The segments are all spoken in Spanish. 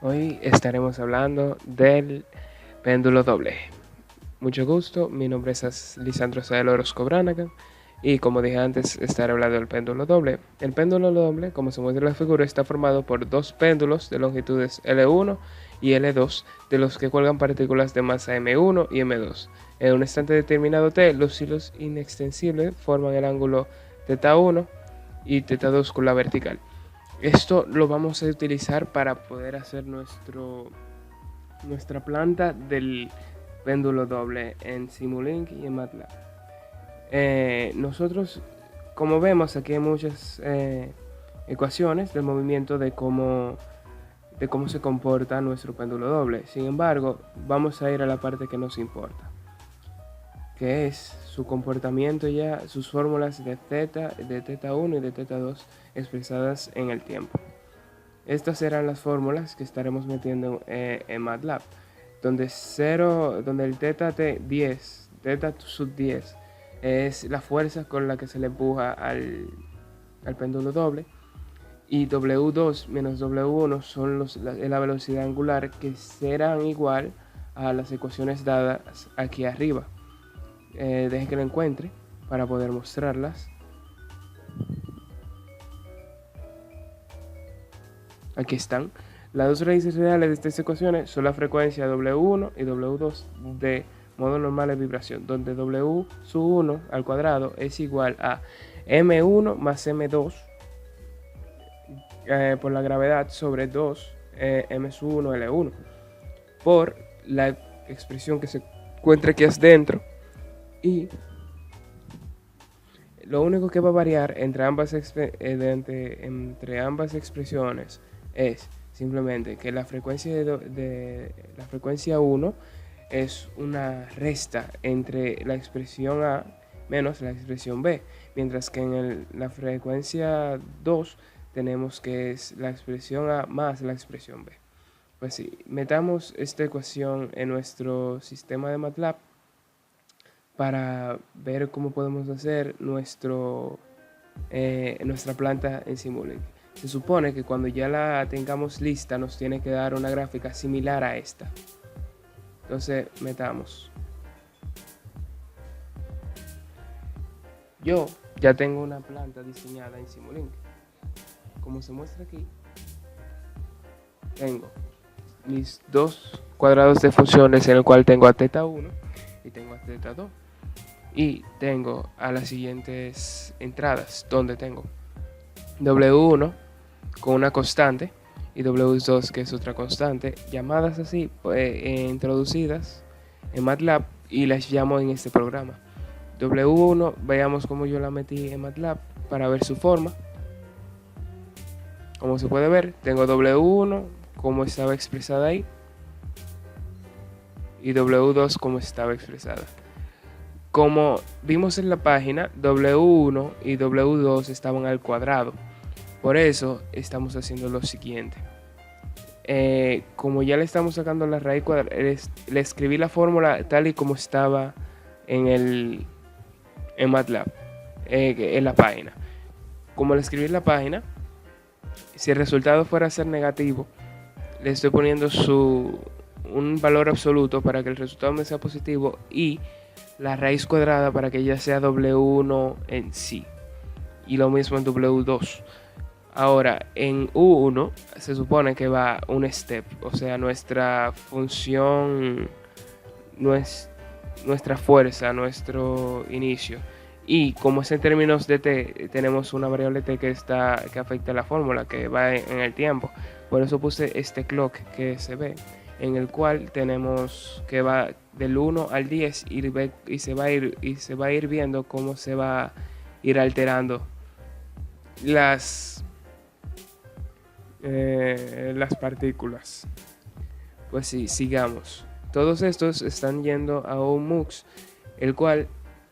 Hoy estaremos hablando del péndulo doble. Mucho gusto, mi nombre es Lisandro Sael Orozco Branagh y como dije antes, estaré hablando del péndulo doble. El péndulo doble, como se muestra en la figura, está formado por dos péndulos de longitudes L1 y L2, de los que cuelgan partículas de masa M1 y M2. En un instante determinado T, los hilos inextensibles forman el ángulo θ1 y θ2 con la vertical. Esto lo vamos a utilizar para poder hacer nuestra planta del péndulo doble en Simulink y en MATLAB. Nosotros, como vemos, aquí hay muchas ecuaciones del movimiento de cómo se comporta nuestro péndulo doble. Sin embargo, vamos a ir a la parte que nos importa, que es su comportamiento ya, sus fórmulas de θ1 y de θ2 expresadas en el tiempo. Estas serán las fórmulas que estaremos metiendo en MATLAB, donde el θ sub 10 es la fuerza con la que se le empuja al péndulo doble, y W2 menos W1 son la velocidad angular, que serán igual a las ecuaciones dadas aquí arriba. Deje que lo encuentre para poder mostrarlas. Aquí están. Las dos raíces reales de estas ecuaciones son la frecuencia W1 y W2 de modo normal de vibración, donde W sub 1 al cuadrado es igual a M1 más M2 por la gravedad sobre 2 M sub 1 L1 por la expresión que se encuentra aquí adentro. Y lo único que va a variar entre ambas expresiones es simplemente que la frecuencia la frecuencia 1 es una resta entre la expresión A menos la expresión B, mientras que en la frecuencia 2 tenemos que es la expresión A más la expresión B. Pues sí, metamos esta ecuación en nuestro sistema de MATLAB para ver cómo podemos hacer nuestra planta en Simulink. Se supone que cuando ya la tengamos lista nos tiene que dar una gráfica similar a esta. Entonces metamos. Yo ya tengo una planta diseñada en Simulink. Como se muestra aquí, tengo mis dos cuadrados de funciones en el cual tengo a θ1 y tengo a θ2. Y tengo a las siguientes entradas, donde tengo W1 con una constante y W2 que es otra constante, llamadas así, introducidas en MATLAB, y las llamo en este programa. W1, veamos cómo yo la metí en MATLAB para ver su forma. Como se puede ver, tengo W1 como estaba expresada ahí y W2 como estaba expresada. Como vimos en la página, W1 y W2 estaban al cuadrado. Por eso estamos haciendo lo siguiente. Como ya le estamos sacando la raíz cuadrada, le escribí la fórmula tal y como estaba en MATLAB, en la página. Como le escribí en la página, si el resultado fuera a ser negativo, le estoy poniendo un valor absoluto para que el resultado me sea positivo, y la raíz cuadrada para que ya sea W1 en sí, y lo mismo en W2. Ahora, en U1 se supone que va un step, o sea, nuestra función, nuestra fuerza, nuestro inicio. Y como es en términos de t, tenemos una variable t que afecta la fórmula, que va en el tiempo. Por eso puse este clock que se ve, en el cual tenemos que va del 1 al 10 y se va a ir viendo cómo se va a ir alterando las partículas. Pues sí, sigamos. Todos estos están yendo a un MUX, el cual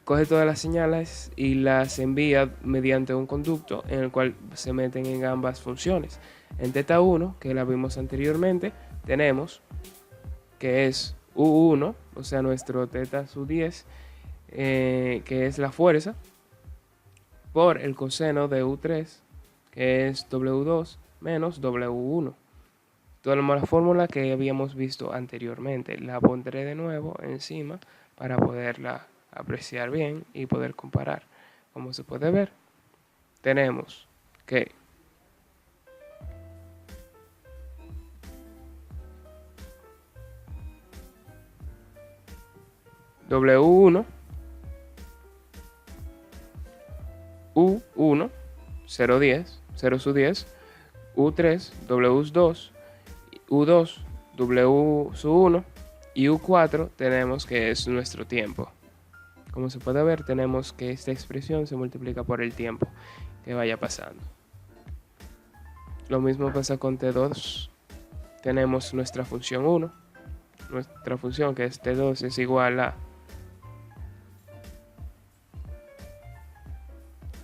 coge todas las señales y las envía mediante un conducto en el cual se meten en ambas funciones. En θ1, que la vimos anteriormente, tenemos que es U1, o sea, nuestro θ sub 10, que es la fuerza, por el coseno de U3, que es W2 menos W1. Tomamos la fórmula que habíamos visto anteriormente, la pondré de nuevo encima para poderla apreciar bien y poder comparar. Como se puede ver, tenemos que W1, U1, 0,10, 0 sub 10, U3, W2, U2, W sub 1 y U4 tenemos que es nuestro tiempo. Como se puede ver, tenemos que esta expresión se multiplica por el tiempo que vaya pasando. Lo mismo pasa con T2. Tenemos nuestra función 1. Nuestra función que es T2 es igual a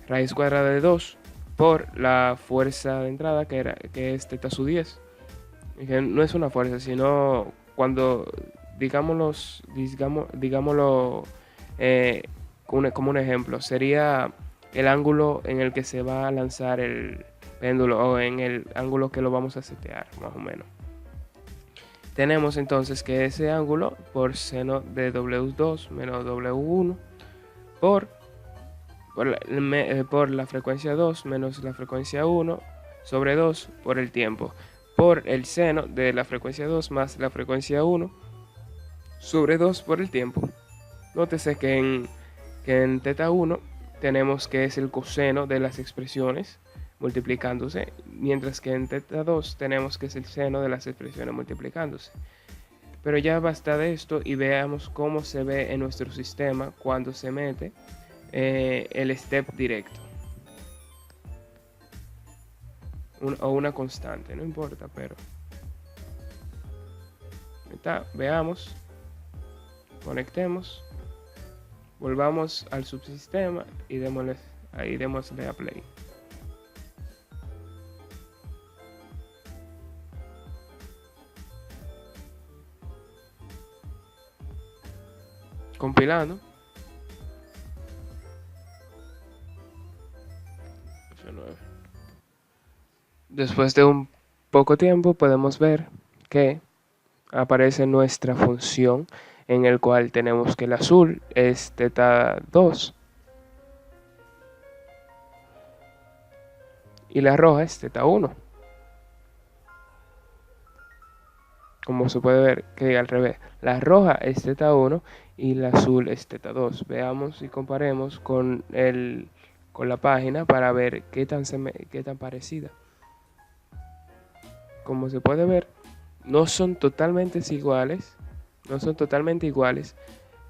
raíz cuadrada de 2 por la fuerza de entrada que es teta sub 10. Que no es una fuerza, sino cuando digámoslo como un ejemplo, sería el ángulo en el que se va a lanzar el péndulo o en el ángulo que lo vamos a setear, más o menos. Tenemos entonces que ese ángulo por seno de W2 menos W1 por la frecuencia 2 menos la frecuencia 1 sobre 2 por el tiempo, por el seno de la frecuencia 2 más la frecuencia 1 sobre 2 por el tiempo. Nótese que en teta 1 tenemos que es el coseno de las expresiones multiplicándose, mientras que en teta 2 tenemos que es el seno de las expresiones multiplicándose. Pero ya basta de esto y veamos cómo se ve en nuestro sistema cuando se mete el step directo o una constante, no importa, pero veamos, conectemos, volvamos al subsistema y démosle a play. Compilando. Después de un poco tiempo podemos ver que aparece nuestra función en el cual tenemos que el azul es teta 2 y la roja es teta 1. Como se puede ver que al revés, la roja es teta 1 y la azul es teta 2. Veamos y comparemos con la página para ver qué tan parecida. Como se puede ver, no son totalmente iguales,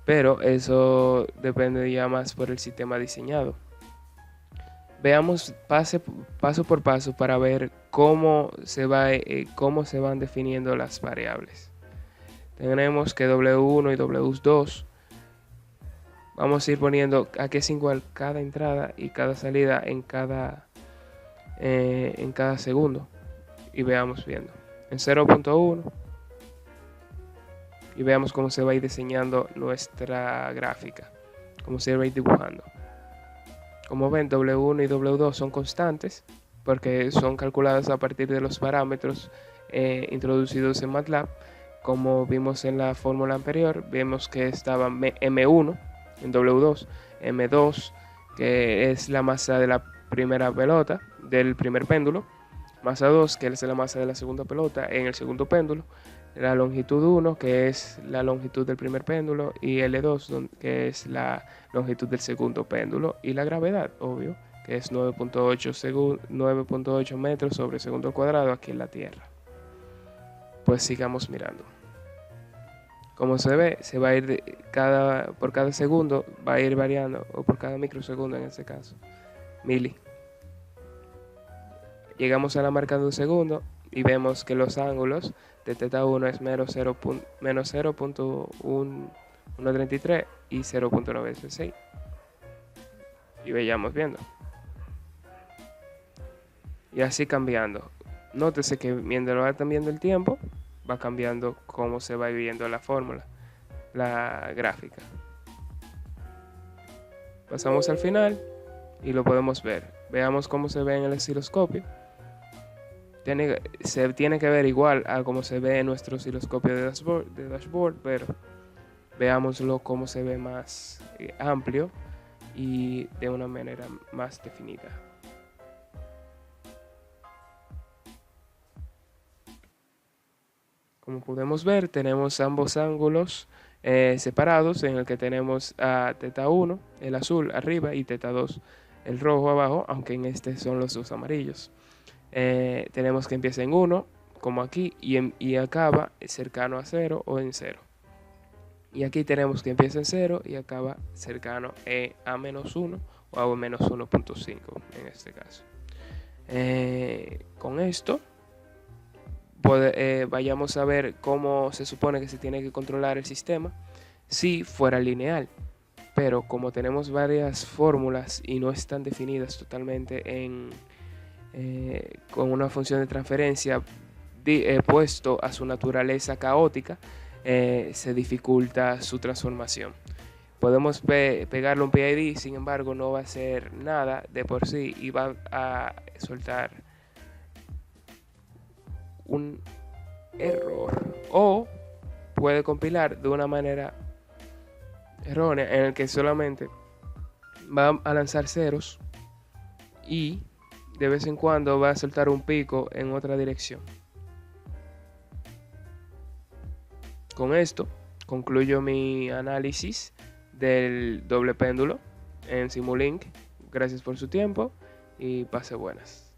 pero eso depende ya más por el sistema diseñado. Veamos paso por paso para ver cómo se van definiendo las variables. Tenemos que W1 y W2 vamos a ir poniendo a que es igual cada entrada y cada salida en cada segundo. Y veamos viendo en 0.1 y veamos cómo se va a ir diseñando nuestra gráfica, cómo se va a ir dibujando. Como ven, W1 y W2 son constantes porque son calculadas a partir de los parámetros introducidos en MATLAB. Como vimos en la fórmula anterior, vemos que estaba M1 en W2, M2 que es la masa de la primera pelota del primer péndulo, masa 2 que es la masa de la segunda pelota en el segundo péndulo, la longitud 1 que es la longitud del primer péndulo y L2 que es la longitud del segundo péndulo y la gravedad, obvio, que es 9.8 metros sobre segundo al cuadrado aquí en la Tierra. Pues sigamos mirando. Como se ve, se va a ir por cada segundo va a ir variando, o por cada microsegundo en este caso, mili. Llegamos a la marca de un segundo y vemos que los ángulos de teta 1 es menos 0.133 y 0.966. Y vayamos viendo. Y así cambiando. Nótese que mientras va cambiando el tiempo, va cambiando cómo se va viendo la fórmula, la gráfica. Pasamos al final y lo podemos ver. Veamos cómo se ve en el osciloscopio. se tiene que ver igual a como se ve en nuestro osciloscopio de dashboard, pero veámoslo cómo se ve más amplio y de una manera más definida. Como podemos ver, tenemos ambos ángulos separados, en el que tenemos a θ1, el azul arriba, y θ2, el rojo abajo, aunque en este son los dos amarillos. Tenemos que empieza en 1, como aquí, y acaba cercano a 0 o en 0. Y aquí tenemos que empieza en 0 y acaba cercano a menos 1 o a menos 1.5 en este caso. Con esto vayamos a ver cómo se supone que se tiene que controlar el sistema si fuera lineal. Pero como tenemos varias fórmulas y no están definidas totalmente con una función de transferencia puesto a su naturaleza caótica, se dificulta su transformación. Podemos pegarle un PID, sin embargo no va a hacer nada de por sí y va a soltar un error, o puede compilar de una manera errónea en el que solamente va a lanzar ceros y de vez en cuando va a soltar un pico en otra dirección. Con esto concluyo mi análisis del doble péndulo en Simulink. Gracias por su tiempo y pase buenas.